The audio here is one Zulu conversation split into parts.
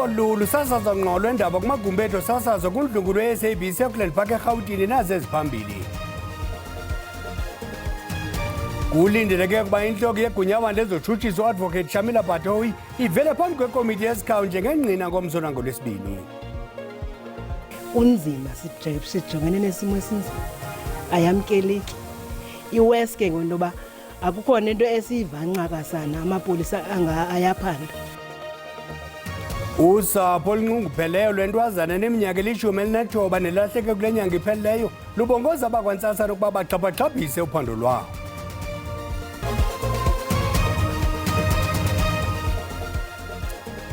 Lolu sasazo ngqo lwendaba kumagumbi sasazo kundlungulo ye-SABC eKuland Park eGauteng nazo eziphambili. Kulindeleke ukuba inhloko yegunyabandla lezotshutshiso u-Advocate Shamila Batohi ivele phambi kwekomiti yesikhawu njengengqina ngomsono ngoLwesibini. Kunzima sijongene nesimo esinzima. Ayamkeleki. iWest ke ngoba akukhona into esiyivanqa sana amapolisa ayaphanda. Usapho olunqungupheleyo lwentwazana neminyaka eli-19 nelahleke kule nyanga iphelileyo lubongoza abakwantsasa ukuba baxhaphagxabhise uphando lwawo.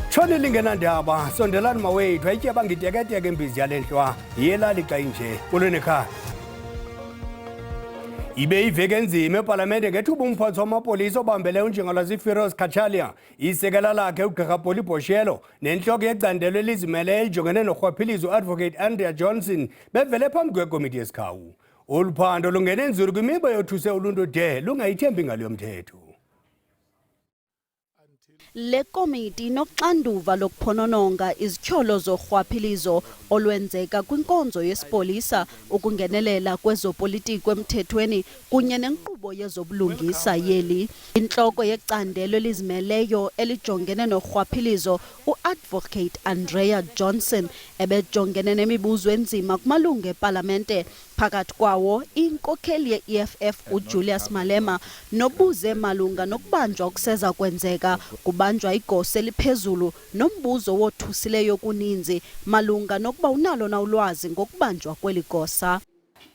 Tshoni lingenandaba sondelani mawethu ayityeba ngiteketeke imbizi yale ntlwa yelali xa inje kulweni ekhaya. Ibe iveke enzima epalamente ngethuba umphathiswa wamapolisa obambele unjengolwazi Firoz Kachalia isekela lakhe ugqirha Polly Boshelo nentloko yecandelo elizimeleyo ijongene norhwaphilizo u-Advocate Andrea Johnson bevele phambi kwekomiti yesikhawu. Oluphando lungene nzulu kwimiba yothuse uluntu de lungayithembi ngalo yomthetho. Le komiti inoxanduva lokuphonononga izityholo zorhwaphilizo olwenzeka kwinkonzo yesipolisa ukungenelela kwezopolitiko emthethweni kunye nenkqubo yezobulungisa yeli. Intloko yecandelo elizimeleyo elijongene norhwaphilizo u-Advocate Andrea Johnson ebejongene nemibuzo enzima kumalungu epalamente, phakathi kwawo inkokheli ye-EFF uJulius Malema nobuze malunga nokubanjwa okuseza kwenzeka kubanjwa igosa eliphezulu nombuzo wothusileyo kuninzi malunga nokuba unalo na ulwazi ngokubanjwa kweli gosa.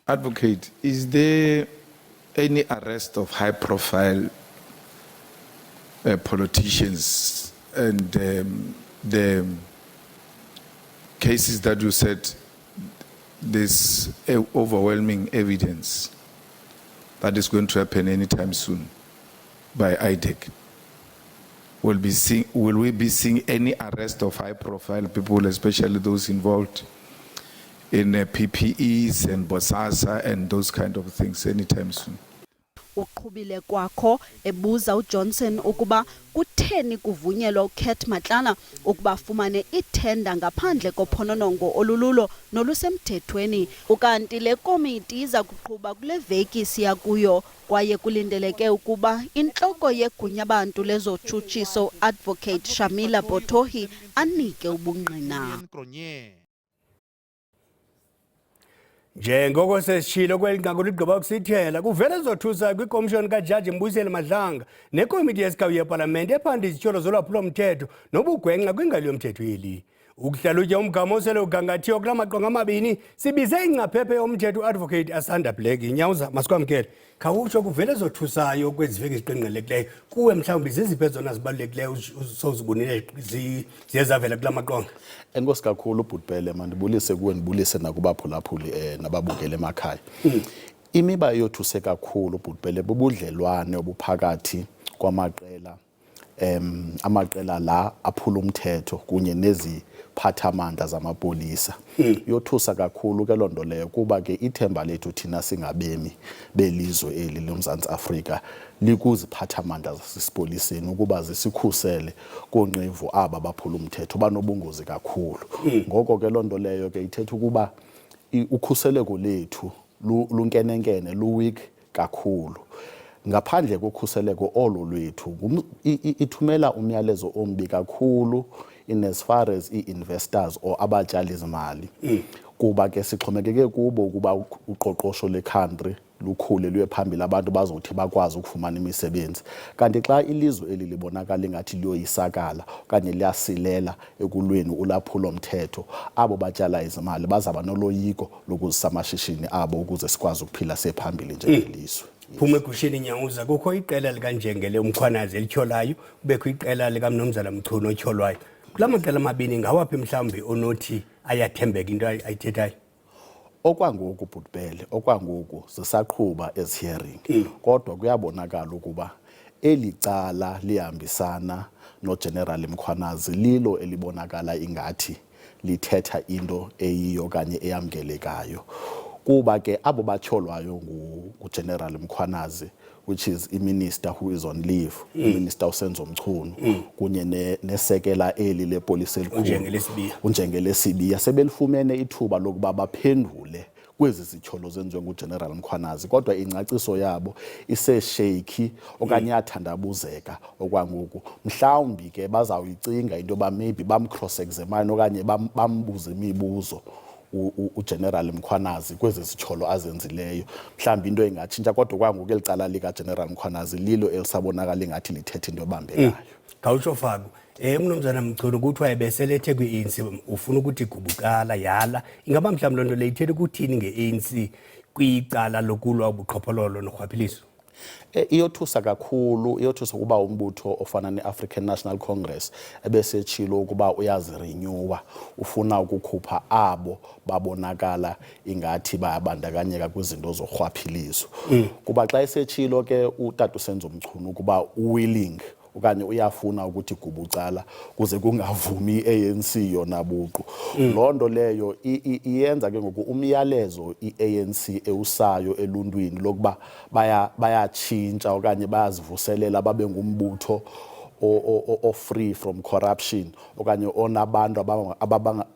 Advocate, is there any arrest of high profile politicians and the cases that you said there's overwhelming evidence that is going to happen anytime soon by IDEC? Will we be seeing any arrest of high-profile people, especially those involved in PPEs and Bosasa and those kind of things anytime soon? Uqhubile kwakho ebuza uJohnson ukuba kutheni kuvunyelwa uKate Matlana ukuba afumane ithenda ngaphandle kophononongo olululo nolusemthethweni. Ukanti le komiti iza kuqhuba kule veki siya kuyo kwaye kulindeleke ukuba intloko yegunyabantu lezotshutshiso Advocate Shamila Batohi anike ubungqina. Njengoko sesitshilo kweli nqaku ligqiba ukusithela kuvele zothusa kwikomishoni kaJaji Mbuyiseli Madlanga nekomiti yesikhawu yepalamente ephanda izityholo zolwaphulo-mthetho nobugwenxa kwingalo yomthetho yeli. Ukuhlalutya umgama osele ugangathiwe kula maqonga amabini sibize ingcaphephe yomthetho u-Advocate Asanda Black. Nyawuza masikwamkele khawutsho kuvele zothusayo kweziveki ziqengqelekileyo kuwe mhlawumbi ziziphi ezona zibalulekileyo sozibonile ziye zavela kula maqonga? Enkosi kakhulu uBhutbele, mandibulise kuwe ndibulise nakubaphulaphuli nababukele emakhaya. Imiba yothuse kakhulu uBhutbele bubudlelwane obuphakathi kwamaqela amaqela la aphula umthetho kunye neziphathamandla zamapolisa. Yothusa kakhulu ke loo nto leyo kuba ke ithemba lethu thina singabemi belizwe eli loMzantsi Afrika likuziphathamandla zasesipoliseni ukuba zisikhusele koonqevu aba baphula umthetho banobungozi kakhulu. Ngoko ke loo nto leyo ke ithetha ukuba ukhuseleko lethu lunkenenkene luweak kakhulu. Ngaphandle kokhuseleko olo lwethu ithumela umyalezo ombi kakhulu in as far as i-investors or abatyali zimali, kuba ke sixhomekeke kubo ukuba uqoqosho le-country lukhule luye phambili abantu bazothi bakwazi ukufumana imisebenzi. Kanti xa ilizwe eli libonakala ingathi liyoyisakala okanye liyasilela ekulweni ulwaphulo-mthetho, abo batyala izimali bazaba noloyiko lokuzisa amashishini abo ukuze sikwazi ukuphila sephambili njengelizwe. Phume egusheni Nyawuza kukho iqela likaNjengele uMkhwanazi elityholayo kubekho iqela likaMnumzana Mchunu otyholwayo. Kula maqela amabini ngawaphi mhlawumbi onothi ayathembeka into ayithethayo? Okwangoku Bhutbele, okwangoku zisaqhuba ezi hearing, kodwa kuyabonakala ukuba eli cala lihambisana noGeneral Mkhwanazi lilo elibonakala ingathi lithetha into eyiyo okanye eyamkelekayo. kuba ke abo batyholwayo nguGeneral Mkhwanazi, which is iminister who is on leave, iminister uSenzo Mchunu kunye nesekela eli lepolisi elikhulu uNjengelesibiya sebelifumene ithuba lokuba baphendule kwezi zityholo zenziwe nguGeneral Mkhwanazi, kodwa ingcaciso yabo isesheyikhi okanye yathandabuzeka okwangoku. Mhlawumbi ke bazawuyicinga into yoba maybe bamcross examine okanye bambuze imibuzo uGeneral Mkhwanazi kwezi zityholo azenzileyo, mhlawumbi into engatshintsha, kodwa kwangoku eli cala likaGeneral Mkhwanazi lilo elisabonakala ingathi lithethe into ebambekayo. Khawutsho Faku, Mnumzana Mchunu kuthiwa ebeselethe kwi-ANC ufuna ukuthi gubucala yala, ingaba mhlawumbi loo nto le ithethe ukuthini nge-ANC kwicala lokulwa ubuqhophololo norhwaphilizo? Iyothusa kakhulu, iyothusa ukuba umbutho ofana ne-African National Congress ebesetshilo ukuba uyazirenyuwa, ufuna ukukhupha abo babonakala ingathi bayabandakanyeka kwizinto zorhwaphilizo. Kuba xa esetshilo ke uTata uSenzo Mchunu ukuba willing okanye uyafuna ukuthi gubucala kuze kungavumi i-ANC yona buqu. Loo nto leyo iyenza ke ngoku umyalezo i-ANC ewusayo eluntwini lokuba bayatshintsha okanye bayazivuselela babe ngumbutho free from corruption okanye onabantu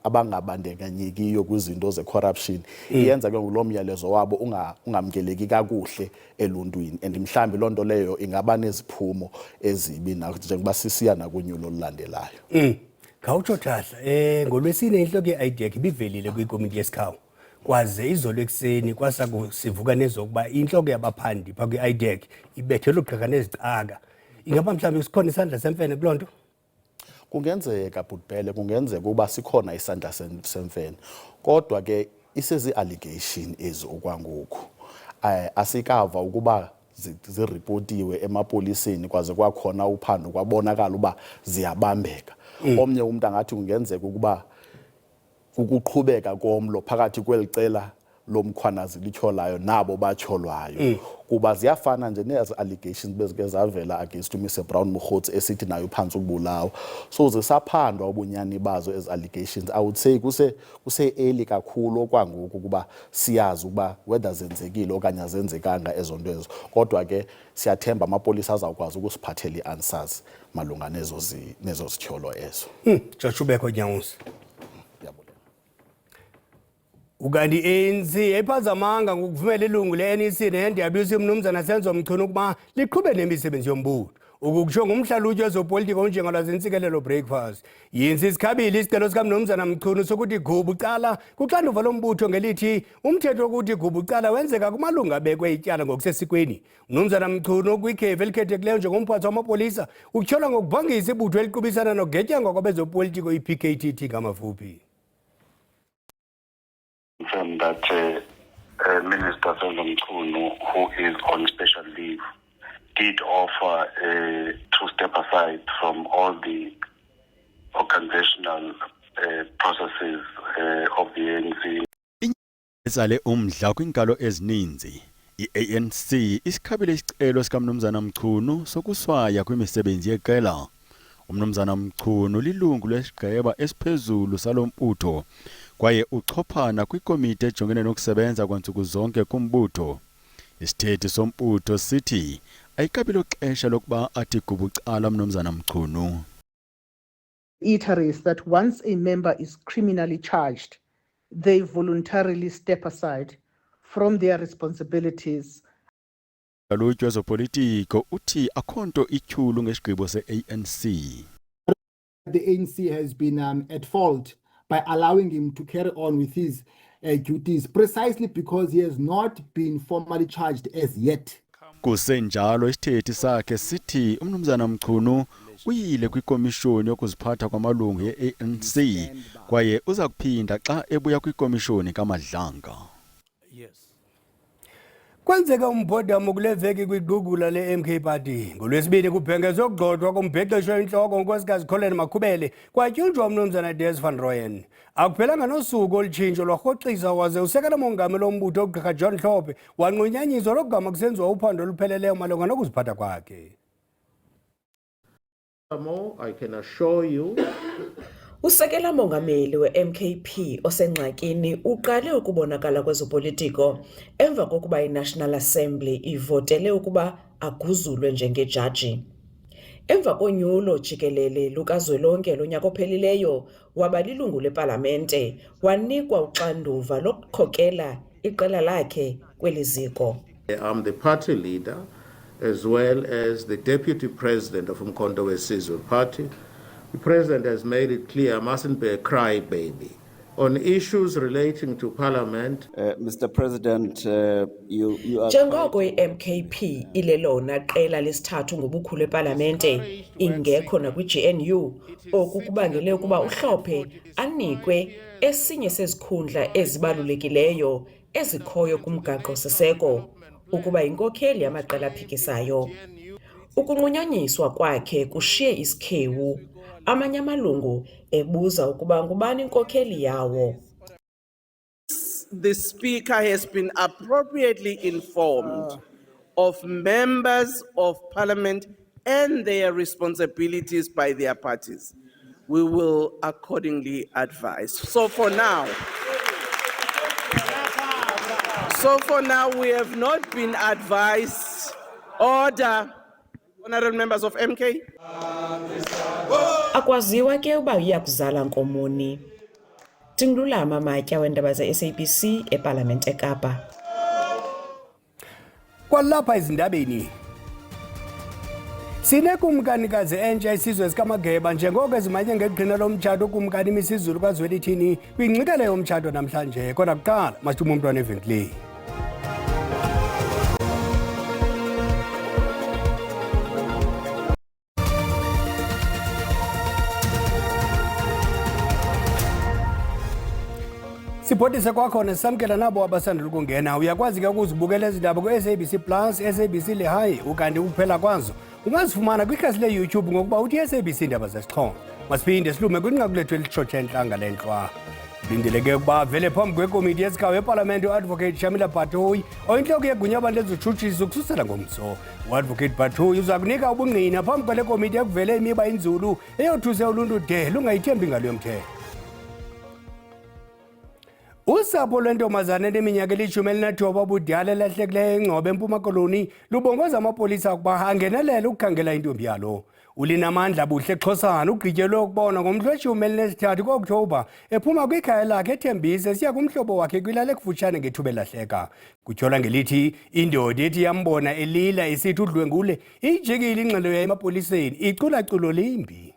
abangabandekanyekiyo kwizinto ze-corruption. Iyenza ke ngulo myalezo wabo ungamkeleki kakuhle eluntwini, and mhlawumbi loo nto leyo ingaba neziphumo ezibi njengoba sisiya nakunyulo olulandelayo. Khawutsho Thahla, ngoLwesine intloko ye-IDEC ibivelile kwikomiti yesikhawu, kwaze izolo ekuseni kwasakusivuka nezokuba intloko yabaphandi phaa kwi-IDEC ibethelwe ugqirha nezicaka. Ingaba mhlawumbi sikhona isandla semfene kuloo nto? Kungenzeka Bhutbele, kungenzeka ukuba sikhona isandla semfene, kodwa ke isezi-allegation ezi okwangoku. Asikava ukuba ziripotiwe emapoliseni kwaze kwakhona uphando kwabonakala uba ziyabambeka. Omnye umuntu angathi kungenzeka ukuba ukuqhubeka komlo phakathi kweli cela loMkhwanazi lityholayo nabo batyholwayo, kuba ziyafana nje nezi allegations bezike zavela against uMr Brown Mokgotsi esithi nayo phantsi ukubulawa. So zisaphandwa ubunyani bazo ezi allegations. I would say kuse early kakhulu okwangoku ukuba siyazi ukuba whether zenzekile okanye azenzekanga ezo nto ezo, kodwa ke siyathemba amapolisa azawukwazi ukusiphathela ii-answers malunga nezo zityholo ezo. Joshubeko Nyawuza. Ukanti i-ANC ayiphazamanga ngokuvumela ilungu le-NEC ne-NWC Mnumzana Senzo Mchunu ukuba liqhube nemisebenzi yombutho. Ukukusho ngumhlalutyi wezopolitiko onjengalwazentsikelelo breakfast. Yinsi isikhabile isicelo sikaMnumzana Mchunu sokuthi gubucala kuxanduva lombutho ngelithi umthetho wokuthi gubucala wenzeka kumalunga abekwe ityala ngokusesikweni. Mnumzana Mchunu kwikhefu elikhethekileyo njengomphathi wamapolisa ukutyhola ngokubhangisa ibutho eliqubisana nokugetyengwa kwabezopolitiko i-PKTT ngamafuphi. That Minister Senzo Mchunu, who is on special leave, did offer to step aside from all the organizational processes of the ANC. Izale umdla kwinkalo ezininzi. I-ANC isikhabile isicelo sikaMnumzana Mchunu sokuswaya kwimisebenzi yeqela. uMnumzana Mchunu lilungu lesigqeba esiphezulu salombutho kwaye uchophana kwikomiti ejongene nokusebenza kwansuku zonke kumbutho. Isithethi sombutho sithi ayikabilo xesha lokuba athi gubucala uMnumzana Mchunu. Reiterates that once a member is criminally charged, they voluntarily step aside from their responsibilities. Kalutyo wezopolitiko uthi akhonto ityhulu ngesigqibo se-ANC. The ANC has been at fault by allowing him to carry on with his duties precisely because he has not been formally charged as yet. Kusenjalo isithethi sakhe sithi uMnumzana Mchunu uyile kwikomishoni yokuziphatha kwamalungu ye-ANC kwaye uza kuphinda xa ebuya kwikomishoni kaMadlanga. Kwenzeka umbhodamo kule veki kwiqugula le-MK Party. NgoLwesibini kubhengezwe ukugxothwa kombhexesho intloko uNkosikazi Colleen Makhubele kwatyunjwa uMnumzana Des van Rooyen. Akuphelanga nosuku olutshintsho lwarhoxisa waze usekela mongameli wombutho uGqirha John Hlophe wanqunyanyiswa lokugama kusenziwa uphando olupheleleyo malunga nokuziphatha kwakhe. I can assure you Usekela mongameli we-MKP osengxakini uqale ukubonakala kwezopolitiko emva kokuba iNational Assembly ivotele ukuba aguzulwe njengejaji. Emva konyulo jikelele lukazwelonke lonyaka ophelileyo waba lilungu lepalamente, wanikwa uxanduva lokukhokela iqela lakhe kweli ziko. I'm the party leader as well as the deputy president of Umkhonto weSizwe Party. The president has made it clear I mustn't be a crybaby. On issues relating to parliament, Mr. President, you are... Njengoko i-MKP ilelona qela lesithathu ngobukhulu epalamente ingekho nakwi-GNU, oku kubangele ukuba uHlophe anikwe esinye sezikhundla ezibalulekileyo ezikhoyo kumgaqo-siseko ukuba inkokheli yamaqela aphikisayo. Ukunqunyanyiswa kwakhe kushiye isikhewu, amanye amalungu ebuza ukuba ngubani inkokheli yawo. The Speaker has been appropriately informed of members of Parliament and their responsibilities by their parties. We will accordingly advise. So for now, we have not been advised. Order, honorable members of MK. Akwaziwa ke uba uyakuzala nkomoni. Tingulama Matya wendaba ze-SABC eParlament eKapa. Kwalapha ezindabeni. Sinekumkanikazi entsha isizwe sikaMageba njengoko ezimanye ngeqhina lomtshato kumkani imisizulu kaZwelithini kwincikelo yomtshato namhlanje. Kodwa kuqala masithume umntwana evenkileni. Siphodise kwakhona samkela nabo abasandula ukungena. Uyakwazi ke ukuzibukela izindaba ku-SABC Plus, SABC Lehigh, ukanti ukuphela kwazo ungazifumana kwikhasi le-YouTube ngokuba uthi SABC Indaba Zesixhosa. Masiphinde silume kwinqaku lethu elitshotsha entlanga lentlwa. Lindeleke ukuba vele phambi kwekomiti yesikawu epalamente uadvocate Shamila Batoyi oyintloko yegunya abantu lezotshutshiso ukususela ngomso. Uadvocate Batoyi uza kunika ubungqina phambi kwale komiti ekuvele imiba inzulu eyothuse uluntu de lungayithembi ngalo yomthetho. Usapho lwentombazane eneminyaka eli-19 budala elahlekileyo eNgcobo eMpuma Koloni lubongoza amapolisa ukuba angenelele ukukhangela intombi yalo. Ulinamandla Buhle Xhosana ugqityelwe ukubona ngomhla we-13 ku-Okthobha ephuma kwikhaya lakhe eThembise esiya kumhlobo wakhe kwilali ekufutshane ngethuba elahleka. Kutyholwa ngelithi indoda ethi yambona elila isithi udlwengule ijikile ingxelo yayo emapoliseni iculaculo limbi.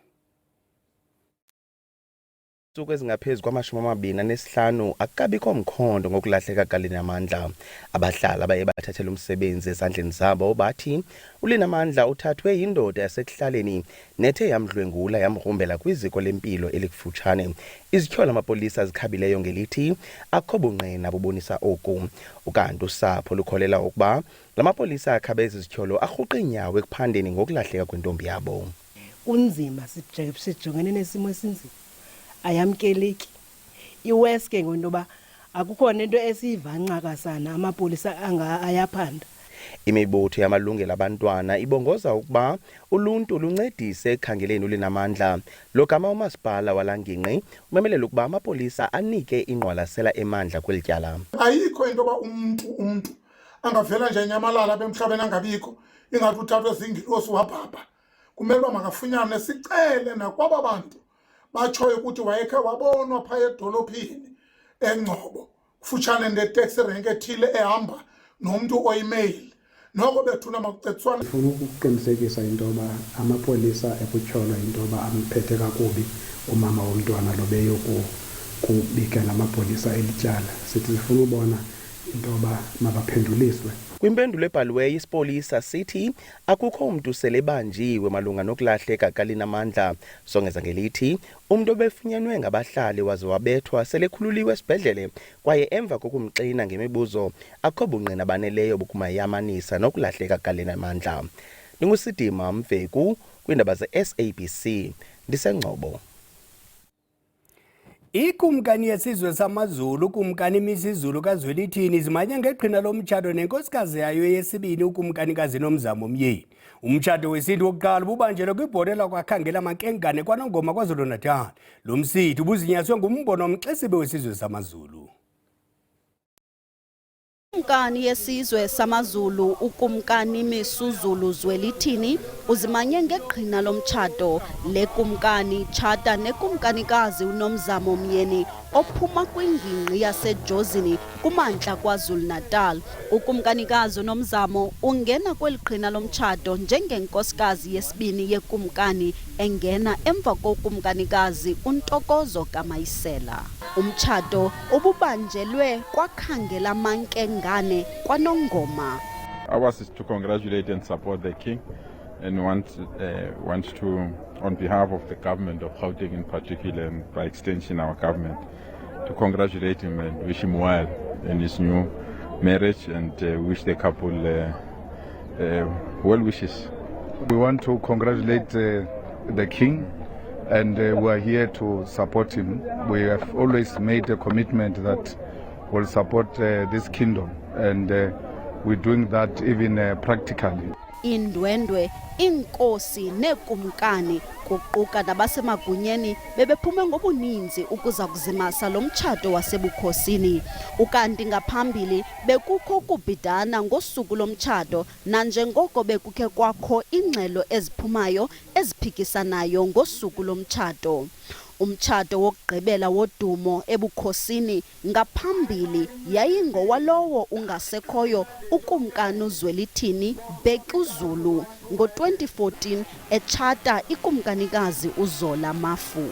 Suku ezingaphezu kwama-25 akukabikho mkhondo ngokulahleka kaLinamandla. Abahlali abaye bathathela umsebenzi ezandleni zabo bathi uLinamandla uthathwe yindoda yasekuhlaleni nethe yamdlwengula yamgrumbela kwiziko lempilo elikufutshane. Izityholo amapolisa zikhabileyo ngelithi akho bungqina bubonisa oku. Ukanti usapho lukholela ukuba la mapolisa akhabe ezi zityholo arhuqa inyawo ekuphandeni ngokulahleka kwentombi yabo. Unzima sijongene nesimo esinzima. Ayamkeleki. Iwest ke ngoba akukhona into esiyivanqa sana amapolisa ayaphanda. Imibutho yamalungelo abantwana ibongoza ukuba uluntu luncedise ekukhangeleni uLinamandla. Lo gama umasipala walangingqi umemelela ukuba amapolisa anike ingqwalasela emandla kweli tyala. Ayikho into ba umuntu angavela nje enyamalala bemhlabeni angabikho ingathi uthathwe zingilosi wabhabha. Kumele uba makafunyane sicele nakwaba bantu batshoyo ukuthi wayekhe wabonwa phaya edolophini eNgcobo kufutshane netaxi rank ethile ehamba nomuntu oyimail noko bethuna makucetswana. Ufuna ukuqinisekisa into yoba amapolisa ekutyholwa into yoba amphethe kakubi umama womntwana lo beyokubikela amapolisa elityala. Sithi sifuna ubona into yoba mabaphenduliswe. Kwimpendulo ebhaliweyo isipolisa sithi akukho umntu selebanjiwe malunga nokulahleka kaLinamandla. Songeza ngelithi umntu obefunyanwe ngabahlali waze wabethwa selekhululiwe esibhedlele kwaye emva kokumxina ngemibuzo akho bungqina baneleyo bokumayamanisa nokulahleka kaLinamandla. Ndingusidima Mveku kwindaba ze-SABC ndiseNgcobo. Ikumkani yesizwe samaZulu, ukumkani imisizulu kaZwelithini zimanye ngeqhina lomtshato nenkosikazi yayo yesibini ukumkanikazi Nomzamo Myeni. Umtshato wesintu wokuqala bubanjelwe kwibhodela kwakhangela amankengane kwaNongoma KwaZulu-Natal. Lo msitho ubuzinyaswe ngumbono omxesibe wesizwe samaZulu. Ukumkani yesizwe samaZulu ukumkani Misuzulu Zwelithini uzimanye ngeqhina lomtshato lekumkani tshata nekumkanikazi uNomzamo Myeni ophuma kwingingqi yaseJozini kumantla KwaZulu-Natal. Ukumkanikazi uNomzamo ungena kweli qhina lomtshato njengenkosikazi yesibini yekumkani engena emva kokumkanikazi uNtokozo kaMayisela. Umtshato ububanjelwe kwakhangela amankengane kwaNongoma. Ours is to congratulate and support the King and want to, on behalf of the government of Gauteng in particular and by extension our government, to congratulate him and wish him well in his new marriage and wish the couple well wishes. We want to congratulate the King and we are here to support him. We have always made a commitment that we'll support this kingdom and we're doing that even practically. Indwendwe, inkosi nekumkani kuquka nabasemagunyeni bebephume ngobuninzi ukuza kuzimasa lo mtshato wasebukhosini. Ukanti ngaphambili bekukho ukubhidana ngosuku lomtshato nanjengoko bekukhe kwakho ingxelo eziphumayo eziphikisanayo ngosuku lomtshato. Umtshato wokugqibela wodumo ebukhosini ngaphambili yayingowalowo ungasekhoyo ukumkani uZwelithini Bheki uZulu ngo-2014 etshata ikumkanikazi uZola Mafu.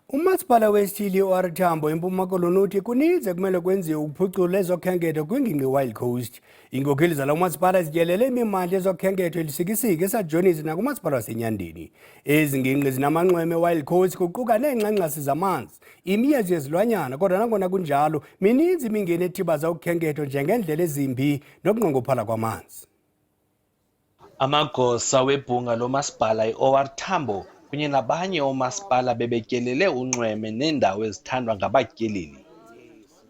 Umasipala wesithili OR Tambo eMpuma Koloni uthi kuninzi kumele kwenziwe ukuphucula ezokhenketho kwingingqi Wild Coast. Iinkokheli zalo masipala zityelele imimandla ezokhenketho elisikisiki esajonisi nakumasipala waseNyandeni. Ezi ngingqi zinamanxweme Wild Coast kuquka neengxangxasi zamanzi, imiyezo yezilwanyana, kodwa nangona kunjalo mininzi imingeni ethibaza ukhenketho njengeendlela ezimbi nokunqongophala kwamanzi. Amagosa webhunga lomasipala iOR Tambo kunye nabanye oomasipala bebetyelele unxweme neendawo ezithandwa ngabatyeleli.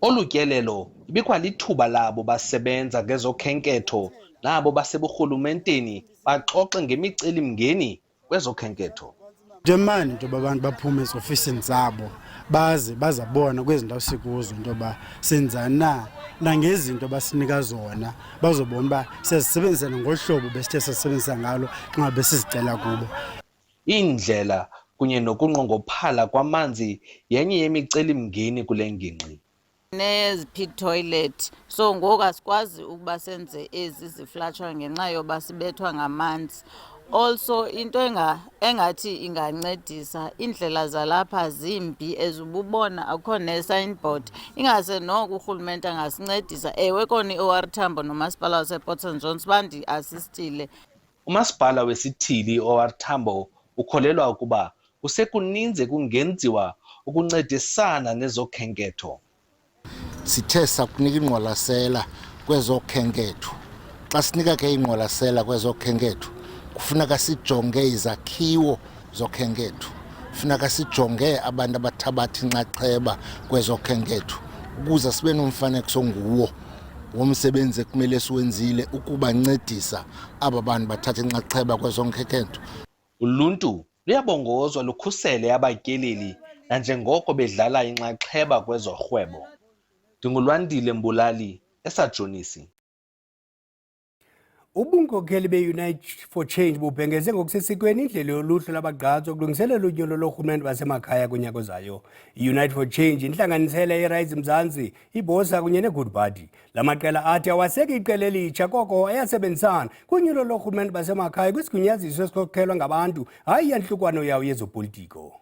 Olu tyelelo ibikwalithuba labo basebenza ngezokhenketho nabo baseburhulumenteni baxoxe ngemicelimngeni kwezokhenketho. Demani into abantu baphume ezofisini zabo baze bazabona kwezi ndawo sikuzo into ba senzana na nangezinto basinika zona bazobona ba siyazisebenzisa ngohlobo besithe sisebenzisa ngalo xa besizicela kubo. Indlela kunye nokunqongophala kwamanzi yenye yemicelimngeni kule ngingqi. Pit toilet, so ngoku asikwazi ukuba senze ezi ziflatshwa ngenxa yoba sibethwa ngamanzi. Also into engathi ingancedisa indlela zalapha zimbi ezububona akho ne-signboard ingase noko urhulumente angasincedisa ewe kona iOR Tambo nomasipala wasePort St Johns bandi asistile. Umasipala wesithili iOR Tambo ukholelwa ukuba kusekuninzi kungenziwa ukuncedisana nezokhenketho. Sithe sakunika ingqwalasela kwezokhenketho. Xa sinika ke ingqwalasela kwezokhenketho kufuneka sijonge izakhiwo zokhenketho. Kufuneka sijonge abantu abathabatha inxaxheba kwezokhenketho ukuze sibe nomfanekiso nguwo womsebenzi ekumele siwenzile ukubancedisa aba bantu bathatha inxaxheba kwezokhenketho. Uluntu luyabongozwa lukhusele abatyeleli nanjengoko bedlala inxaxheba kwezorhwebo. Ndingulwandile Mbulali esajonisi. Ubunkokheli be-Unite for Change bubhengeze ngokusesikweni indlela yoluhlu lwabagqatswa ukulungiselela unyulo lorhulumente basemakhaya kunyaka ozayo. I-Unite for Change intlanganisela iRise Mzansi, iBosa kunye neGood Party. La maqela athi awaseki iqela elitsha koko ayasebenzisana kunyulo lorhulumente basemakhaya kwisigunyaziso esikhokhelwa ngabantu hayi yantlukwano yawo yezopolitiko.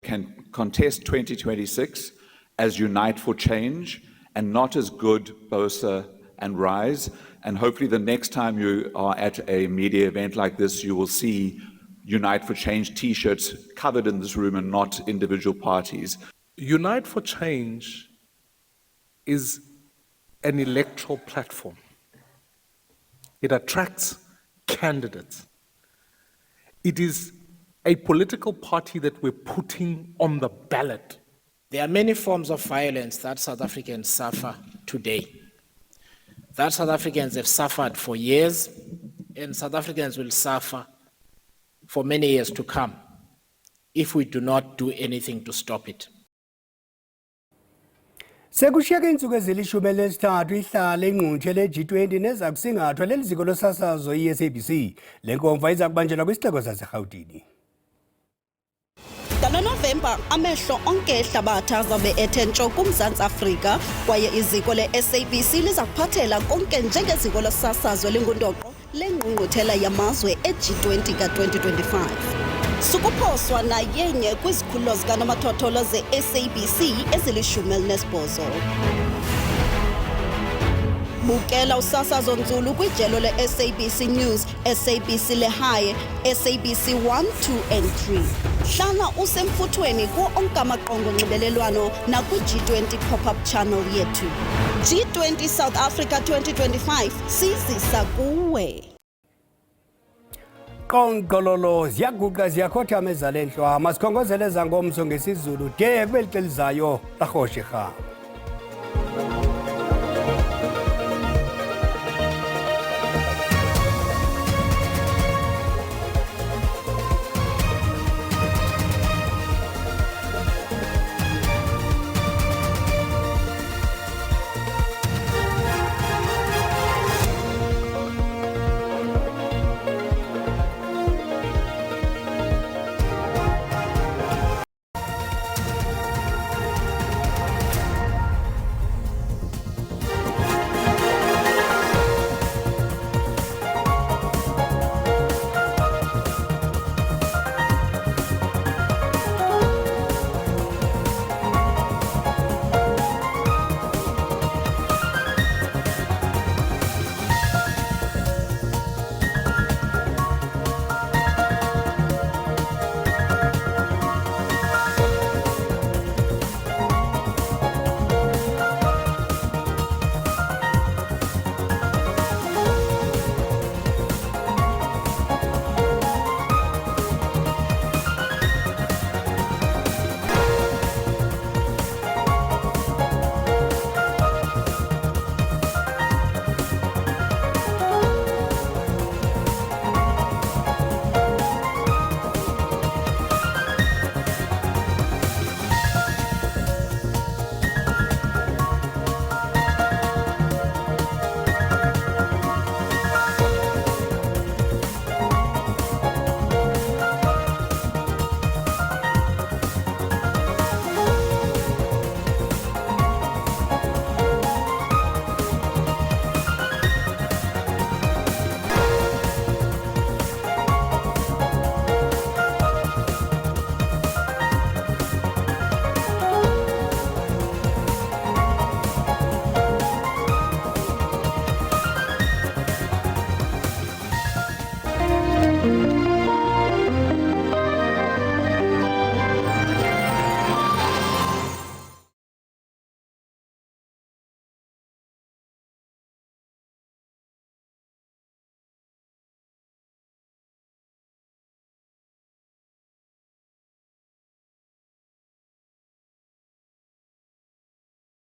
Can contest 2026 as Unite for Change and not as Good, Bosa and Rise, and hopefully the next time you are at a media event like this you will see Unite for Change t-shirts covered in this room and not individual parties. Unite for Change is an electoral platform. It attracts candidates. It is a political party that we're putting on the ballot. There are many forms of violence that South Africans suffer today. That South Africans have suffered for years, and South Africans will suffer for many years to come if we do not do anything to stop it. Sekushiyeka insuku ezilishumi elisithathu ihlale ingqungquthela le-G20 neza kusingathwa leli ziko losasazo i-SABC. Le nkomfa iza kubanjelwa kwisixeko saseRhawutini. NgoNovemba amehlo onke ehlabathi azabe ethe ntsho kuMzantsi Afrika kwaye iziko le-SABC liza kuphathela konke njengeziko losasazo elingundoqo lengqungquthela yamazwe e-G20 ka-2025. Sukuphoswa nayenye kwizikhululo zikanomathotholo ze-SABC ezili-18. Bukela usasazo nzulu kwijelo le-SABC News, SABC Lehaye, SABC 1, 2 and 3. Hlala usemfuthweni kuwo onke amaqonga onxibelelwano nakwi-G20 pop-up channel yethu. G20 South Africa 2025 sizisa kuwe. Qonqololo ziyaguqa ziyakhothama ezalenhlwa masikhongozele zangomso ngesizulu de kweli xelizayo laRhoshe Rhawu.